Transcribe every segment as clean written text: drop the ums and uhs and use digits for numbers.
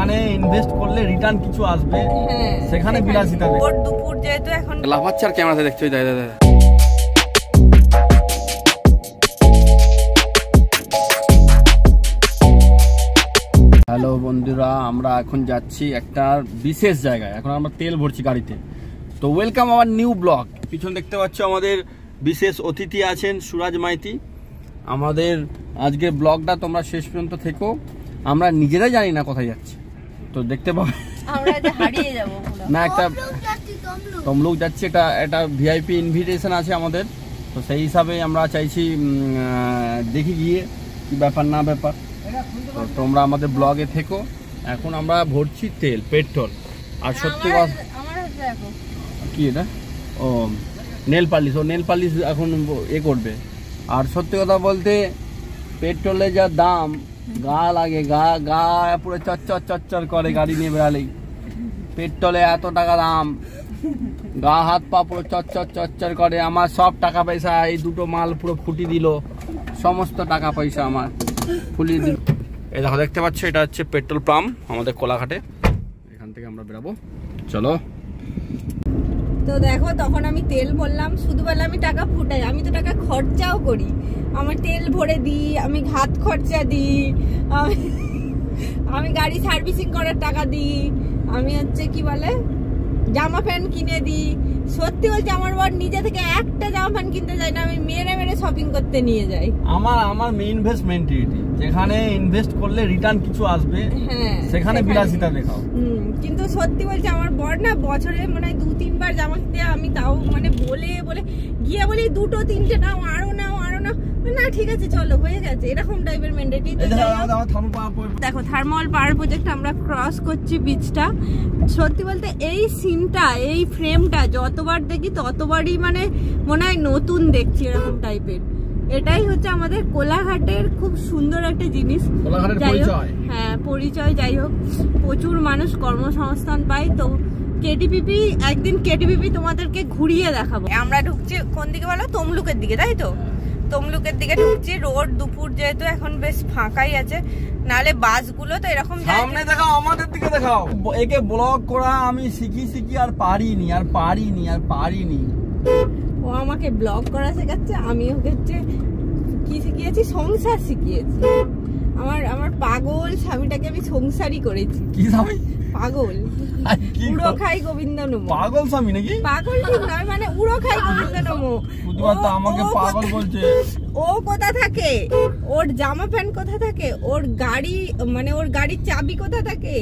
যেখানে ইনভেস্ট করলে রিটার্ন কিছু আসবে সেখানে বিলাসিতা। দুপুর যেহেতু এখন লাফাচ্ছে আর ক্যামেরাতে দেখছো। দাদা দাদা হ্যালো বন্ধুরা, আমরা এখন যাচ্ছি একটা বিশেষ জায়গায়। এখন আমরা তেল ভরছি গাড়িতে। তো ওয়েলকাম আওয়ার নিউ ব্লগ। পিছন দেখতে পাচ্ছ আমাদের বিশেষ অতিথি আছেন সুরাজ মাইতি। আমাদের আজকের ব্লগটা তোমরা শেষ পর্যন্ত থেকো। আমরা নিজেরাই জানি না কোথায় যাচ্ছি, তো দেখতে পাবে। না, একটা তমলুক যাচ্ছি, এটা ভিআইপি ইনভিটেশন আছে আমাদের। তো সেই হিসাবে আমরা চাইছি দেখি গিয়ে কি ব্যাপার না ব্যাপার। তো তোমরা আমাদের ব্লগে থেকো। এখন আমরা ভরছি তেল, পেট্রোল। আর সত্যি কথা কি এটা, ও নেল পালিশ, ও নেল পালিশ এখন করবে। আর সত্যি কথা বলতে পেট্রোলে যা দাম, গা লাগে, গা পুরো চচ্চর করে গাড়ি নিয়ে বেড়ালেই। পেট্রোলে এত টাকা দাম, গা হাত পা পুরো চচ্চর করে। আমার সব টাকা পয়সা এই দুটো মাল পুরো ফুটি দিল, সমস্ত টাকা পয়সা আমার ফুলিয়ে দিল। এই দেখো, দেখতে পাচ্ছ, এটা হচ্ছে পেট্রোল পাম্প আমাদের কোলাঘাটে। এখান থেকে আমরা বেরাবো, চলো। তো দেখো, তখন আমি তেল বললাম, শুধু বললাম আমি টাকা ফুটাই, আমি তো টাকা খরচাও করি। আমার তেল ভরে দিই, আমি ঘাত খরচা দিই, আমি গাড়ি সার্ভিসিং করার টাকা দিই, আমি হচ্ছে কি বলে জামা প্যান্ট কিনে দিই। সত্যি বলছি, আমার বর নিজে থেকে একটা জামা প্যান্ট কিনতে যায় না, আমি মেরে শপিং করতে নিয়ে যাই। আমার ইনভেস্টমেন্ট, যেখানে ইনভেস্ট করলে রিটার্ন কিছু আসবে সেখানে বিলাসিতা দেখাও। কিন্তু সত্যি বলছি, আমার বর না বছরে মনে হয় 2-3 বার জামা কিনতে। আমি তাও মানে বলে গিয়ে বলি 2-3টে নাও, আরো নাও। না ঠিক আছে চলো, হয়ে গেছে, এরকম টাইপের মেন্টালিটি। দেখো, থার্মাল পাওয়ার প্রজেক্ট আমরা ক্রস করছি বিচটা। সত্যি বলতে এই সিনটা, এই ফ্রেমটা যতবার দেখি ততবারই মানে মনে হয় নতুন দেখছি, এরকম টাইপের। এটাই হচ্ছে আমাদের কোলাঘাটের খুব সুন্দর একটা জিনিস। হ্যাঁ, পরিচয়। যাই হোক, প্রচুর মানুষ কর্মসংস্থান পায়। তো কেটিপিপি, একদিন কেটিপিপি তোমাদেরকে ঘুরিয়ে দেখাবো। আমরা ঢুকছি কোন দিকে বলো? তমলুকের দিকে, তাই তো? তমলুকের দিকে ঢুকছি। রোড দুপুর যেহেতু এখন বেশ ফাঁকাই আছে, নালে বাসগুলো তো এরকম সামনে দেখাও, আমাদের দিকে দেখাও। একে ব্লগ করা আমি শিখি আর পারিনি। ও আমাকে ব্লগ করা শেখাচ্ছে, আমি ওকে হচ্ছে কি শিখিয়েছি, সংসার শিখিয়েছি। আমার পাগল স্বামীটাকে আমি সংসারই করেছি। কি স্বামী? পাগল, উড়ো খাই গোবিন্দ নমো। পাগল স্বামী নাকি? পাগল ঠিক নয়, মানে উড়ো খাই গোবিন্দ নমো। আমাকে পাগল বলছে। ও কোথা থাকে, ওর জামা প্যান্ট কোথা থাকে, ওর গাড়ি মানে ওর গাড়ির চাবি কোথা থাকে,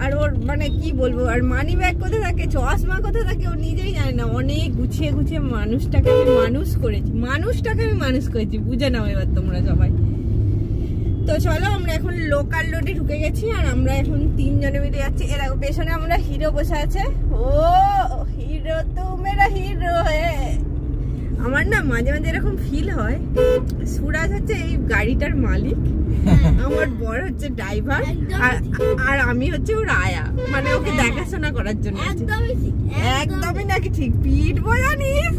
আর ওর মানে কি বলবো, আর মানি ব্যাগ কোথা থাকে, চশমা কোথা থাকে, ও নিজেই জানে না। অনেক গুছিয়ে মানুষটাকে আমি মানুষ করেছি। বুঝে নাও এবার তোমরা সবাই। তো চলো, আমরা এখন লোকাল রোডে ঢুকে গেছি। আর আমরা এখন 3 জনে মিলে যাচ্ছি। এর পেছনে আমরা হিরো বসে আছে। ও হিরো, তো মেরা হিরো হ্যাঁ। আমার না মাঝে মাঝে এরকম ফিল হয়, সুরাজ হচ্ছে এই গাড়িটার মালিক, আমার বর হচ্ছে ড্রাইভার, আর আমি হচ্ছে ওর আয়া, মানে ওকে দেখাশোনা করার জন্য। একদমই নাকি ঠিক পিটবো জানিস।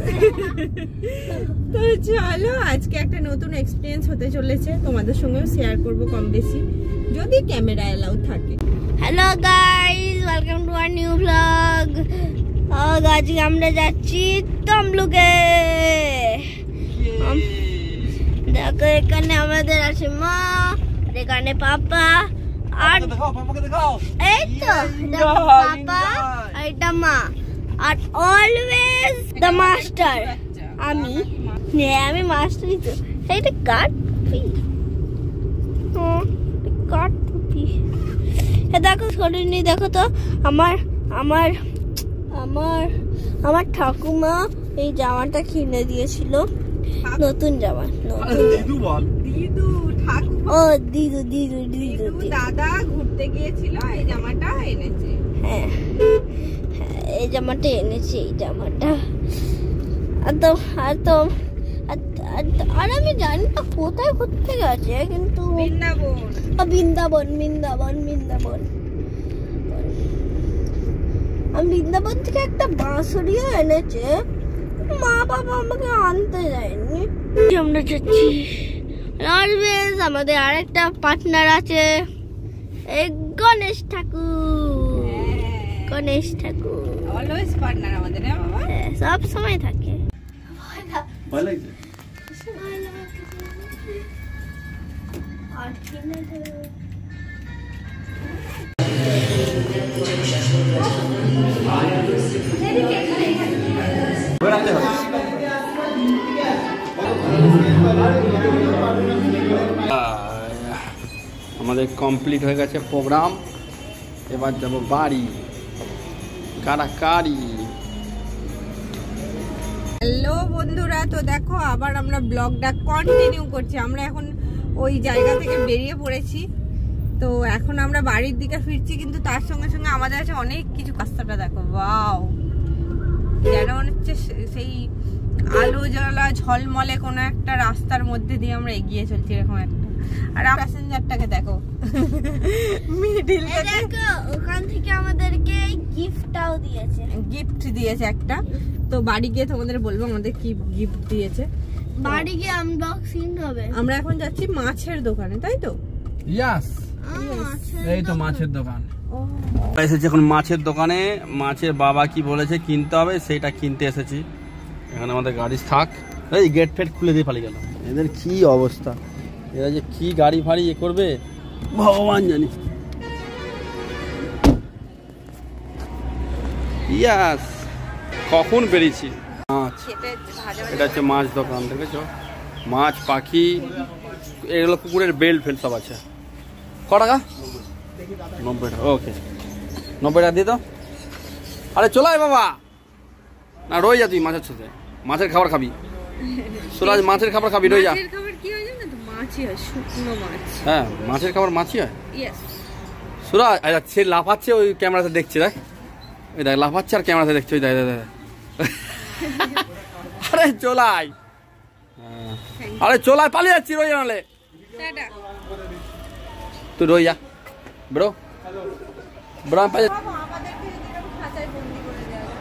তো চলো, আজকে একটা নতুন এক্সপিরিয়েন্স হতে চলেছে, তোমাদের সঙ্গেও শেয়ার করবো কম বেশি, যদি ক্যামেরা এলাউ থাকে। Hello guys, welcome to our new blog. আজকে আমরা যাচ্ছি তমলুকে। দেখো, এখানে আমাদের আছে মা, এখানে পাপা, আর এই তো পাপা, এটা মা, আর অলওয়েজ দ্য মাস্টার। আমি মাস্টারই তো। এটা কাটপি, দেখো শরীর। দেখো তো, আমার ঠাকুমা এই জামাটা কিনে দিয়েছিল, নতুন জামা। দিদু দাদা ঘুরতে গিয়েছিল, এই জামাটা এনেছে। হ্যাঁ, এই জামাটা এনেছে, এই জামাটা। আর আমি জানি না কোথায় ঘুরতে গেছে, কিন্তু বৃন্দাবন। বৃন্দাবন থেকে একটা বাঁশরিও এনেছে, মা বাবা আমাকে আনতে যায়নি। আমরা যাচ্ছি। অলওয়েজ আমাদের আরেকটা পার্টনার আছে, গণেশ ঠাকুর। গণেশ ঠাকুর অলওয়েজ পার্টনার আমাদের, হ্যাঁ বাবা, সব সময় থাকে। ভয় লাগছে? আমাদের কমপ্লিট হয়ে গেছে প্রোগ্রাম, এবার যাব বাড়ি। কারাকারি। হ্যালো বন্ধুরা, তো দেখো আবার আমরা ব্লগটা কন্টিনিউ করছি। আমরা এখন ওই জায়গা থেকে বেরিয়ে পড়েছি, তো এখন আমরা বাড়ির দিকে ফিরছি, কিন্তু তার সঙ্গে সঙ্গে আমাদের আছে অনেক কিছু। রাস্তাটা দেখো, ওয়াও, যেন মনে হচ্ছে সেই আলো জ্বালা ঝলমলে কোনো একটা রাস্তার মধ্যে দিয়ে আমরা এগিয়ে চলছি এরকম একটা। আর প্যাসেঞ্জারটাকে দেখো, মিডিল থেকে, ওখান থেকে আমাদেরকে গিফটটাও দিয়েছে। গিফট দিয়েছে একটা, তো বাড়ি গিয়ে তোমাদের বলবো আমাদের কি গিফট দিয়েছে। বাড়ি গিয়ে আনবক্সিং হবে। আমরা এখন যাচ্ছি মাছের দোকানে, তাই তো? ইয়াস, এই তো মাছের দোকান। এসেছি এখন মাছের দোকানে। মাছের বাবা কি বলেছে কিনতে হবে সেটা কিনতে এসেছি। এখানে আমাদের গাড়ি থাক, এই গেট ফেট খুলে দিয়ে পালিয়ে গেল। এদের কি অবস্থা, এরা যে কি গাড়ি ফাড়ি এ করবে ভগবান জানি। ইয়াস, কখন বেরিয়েছি। মাছ, এটা হচ্ছে মাছ দোকান, দেখেছো? মাছ, পাখি, এগুলো কুকুরের বেল্ট ফেল সব আছে। ক টাকা? 90 টাকা। ওকে, 90 টাকা দিয়ে দাও। আরে চলাই বাবা, না রয়ে যা তুই মাছের সাথে। মাছের খাবার খাবি সুরাজ, মাছের খাবার খাবি, রয়ে যা। হ্যাঁ, মাছের খাবার মাছই হয়। সুরাজ সে লাফাচ্ছে, ওই ক্যামেরাতে দেখছে, দেখ ওই দেখ লাফাচ্ছে আর ক্যামেরাতে দেখছে, ওই দেখ দেখ। আরে চলাই, আরে চলাই, পালিয়ে যাচ্ছি, রয়ে জানালে তুই রয়ে যা। ব্রো ব্রো,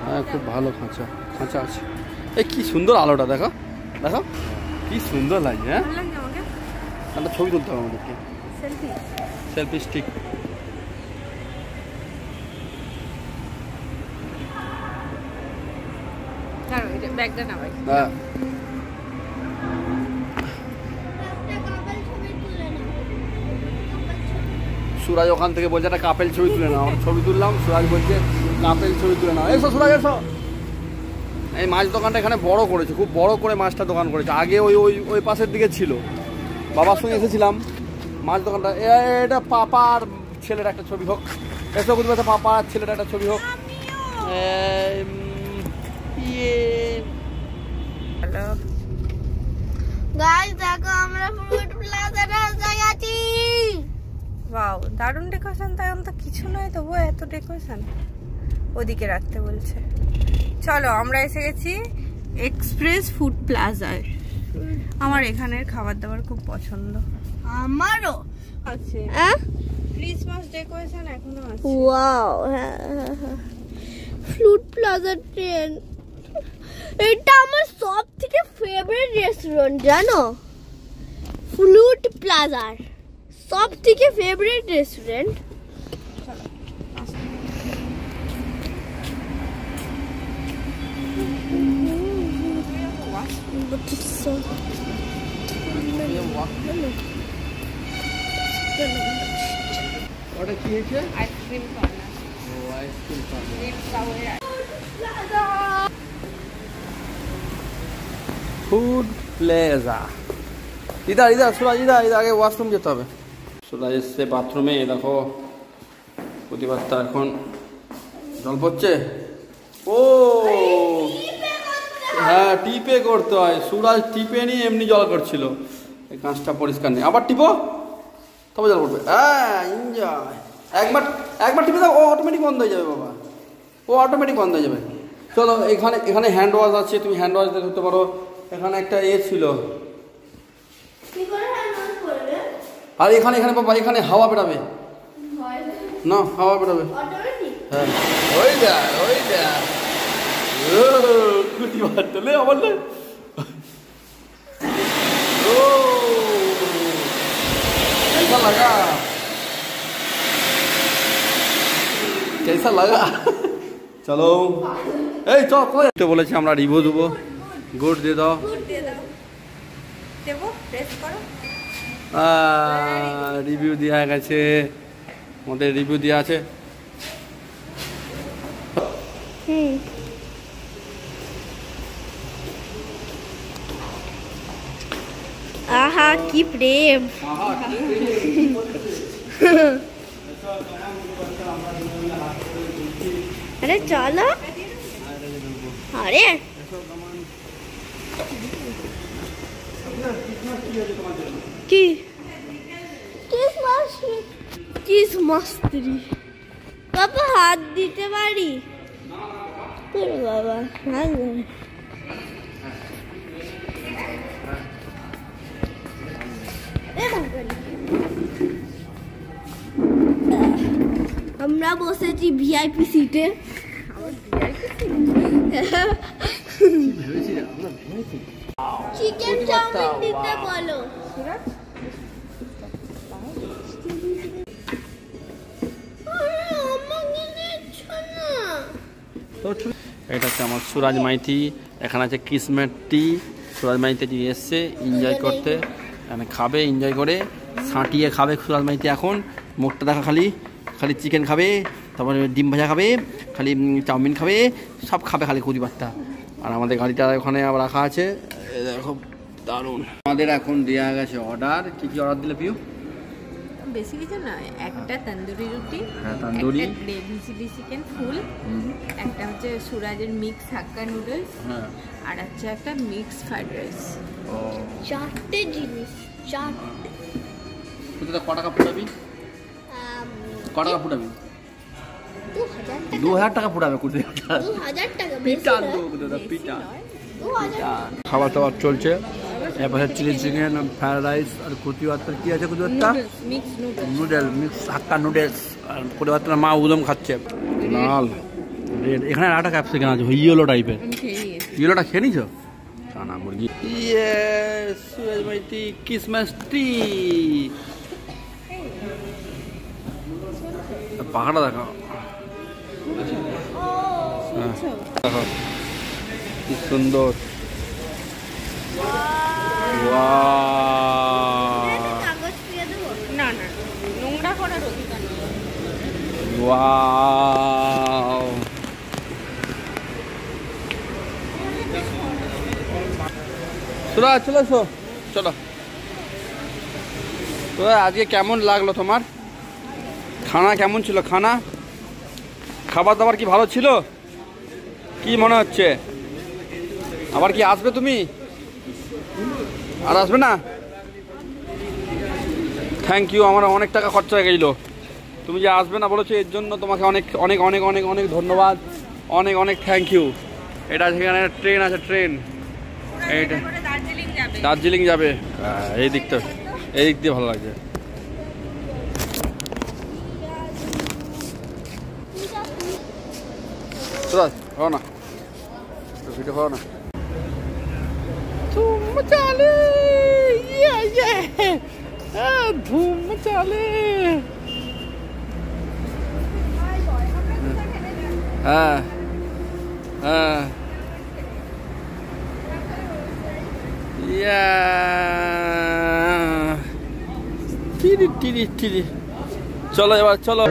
হ্যাঁ খুব ভালো খাঁচা, খাঁচা আছে। এই কি সুন্দর আলোটা, দেখো দেখো কি সুন্দর লাগছে। হ্যাঁ, একটা ছবি তুলতে হবে আমাদেরকে, সেলফি স্টিক। হ্যাঁ, সুরাজ ওখান থেকে বলছে একটা কাপেল ছবি তুলে নাও। আমরা ছবি তুললাম, সুরাজ বলছে কাপেল ছবি তুলে নাও। এসো সুরাজ এসো। এই মাছ দোকানটা এখানে বড় করেছে, খুব বড় করে মাছটা দোকান করেছে। আগে ওই ওই ওই পাশের দিকে ছিল, বাবার সঙ্গে এসেছিলাম মাছ দোকানটা। এটা পাপার ছেলের একটা ছবি হোক, এসো বুঝবে, পাপার ছেলের একটা ছবি হোক। গাইস দেখো আমরা ফ্রুট প্লাজার রাস্তায় আছি। ওয়াও, দারুণ ডেকোরেশন। তাই তো কিছু নয়, তবুও এত ডেকোরেশন ওদিকে রাখতে বলছে। চলো, আমরা এসে গেছি এক্সপ্রেস ফুড প্লাজায়। আমার এখানের খাবার দাবার খুব পছন্দ। আমারও আছে, ক্রিসমাস ডেকোরেশন এখনো আছে। ওয়াও, ফ্রুট প্লাজার ট্রেন, এটা আমার সব থেকে ফেভারিট রেস্টুরেন্ট, জানো? ফ্রুট প্লাজার সব থেকে ফেভারিট রেস্টুরেন্ট। ওটা কি হয়েছে? Ice cream corner. ও, আইসক্রিম কর্নার। Food plaza. ইধার ইধার সুরাজ, ইধার ইধার, আগে ওয়াশরুম যেতে হবে। সুরাজ এসছে বাথরুমে, দেখো প্রতিবাদটা এখন জল পড়ছে। ও হ্যাঁ, টিপে করতে হয়। সুরাজ টিপে নিয়ে এমনি জল করছিল, এই কাঁচটা পরিষ্কার নেই। আবার টিপো, তবে জল পড়বে। হ্যাঁ, এনজয়। একবার একবার টিপে দাও, ও অটোমেটিক বন্ধ হয়ে যাবে বাবা, ও অটোমেটিক বন্ধ হয়ে যাবে। চলো, এখানে এখানে হ্যান্ড ওয়াশ আছে, তুমি হ্যান্ড ওয়াশ দিয়ে ধরতে পারো। এখানে একটা ছিল, আর এখানে এখানে বাবা এখানে হাওয়া বেরাবে না, হাওয়া বেরাবে। হ্যাঁ, ওই যা ওই যা, ও কুটি বাচ্চা লে আমার লে। ও ऐसा लगा। कैसा लगा चलो এই চল কই তো বলেছি আমরা রিভিউ দেব গুড দিয়ে দাও দেবো প্রেস করো রিভিউ দেয়া গেছে আমাদের রিভিউ দেয়া আছে আহা কি প্রেম আরে চলো আরে কি কিসমাস্ত্রি বাবা হাত দিতে পারি বাবা আমরা বসেছি ভিআইপি সিটে চিকেন চাউমিন দিতে বলো এটা হচ্ছে আমার সুরাজ মাইতি এখানে আছে কিসমেট টি সুরাজ মাইতি যে এসছে এনজয় করতে এখানে খাবে এনজয় করে ছাঁটিয়ে খাবে সুরাজ মাইতি এখন মুখটা দেখা খালি খালি চিকেন খাবে তারপরে ডিম ভাজা খাবে খালি চাউমিন খাবে সব খাবে খালি কুড়িবারটা আর আমাদের গাড়িটা ওখানে আবার রাখা আছে দেখো দারুণ আমাদের এখন দেওয়া গেছে অর্ডার কি কি অর্ডার দিলে পিউ বেশি কিছু না একটা তন্দুরি রুটি তন্দুরি একটা গ্রেভি চিলি চিকেন ফুল একটা হচ্ছে সুরাজের মিক্স হাক্কা নুডলস আর হচ্ছে একটা মিক্স ফ্রাইড রাইস চারটে জিনিস চারটে তুই ক টাকা ফুটাবি ক টাকা ফুটাবি 2000 টাকা ফুটাবে 2000 টাকা পিটান পিটান খাবার দাবার চলছে এরপরে চিলি চিকেন ফ্রাইড রাইস আর কুচিবাত্তা কি আছে কুচিবাত্তা নুডল মিক্স হাক্কা নুডলস আর কুচিবাত্তার মা উদম খাচ্ছে লাল রেড এখানে আটা ক্যাপসিকাম আছে ইয়েলো টাইপের ইয়েলোটা খেয়ে নিছো চানা মুরগি yes Suresh Maiti Christmas tree পাহাড়টা দেখো দেখো কি সুন্দর কাগজ দিয়ে দেবো না না নোংরা করার অধিকার নেই ওয়াও চলো চলো চলো তো আজকে কেমন লাগলো তোমার খানা কেমন ছিল খানা খাবার দাবার কি ভালো ছিল কি মনে হচ্ছে আবার কি আসবে তুমি আর আসবে না থ্যাংক ইউ আমার অনেক টাকা খরচা হয়ে গেছিলো তুমি যে আসবে না বলেছো এর জন্য তোমাকে অনেক অনেক অনেক অনেক অনেক ধন্যবাদ অনেক অনেক থ্যাংক ইউ এটা সেখানে ট্রেন আছে ট্রেন এইটা দার্জিলিং যাবে এই দিকটা এই দিক দিয়ে ভালো লাগছে हो ना तो वीडियो हो ना धूम मचा ले ये धूम मचा ले हाँ हाँ या टीरी टीरी टीरी चलो यार चलो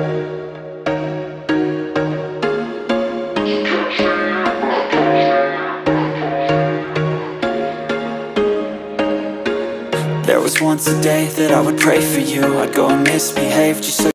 There was once a day that I would pray for you. I'd go and misbehave just so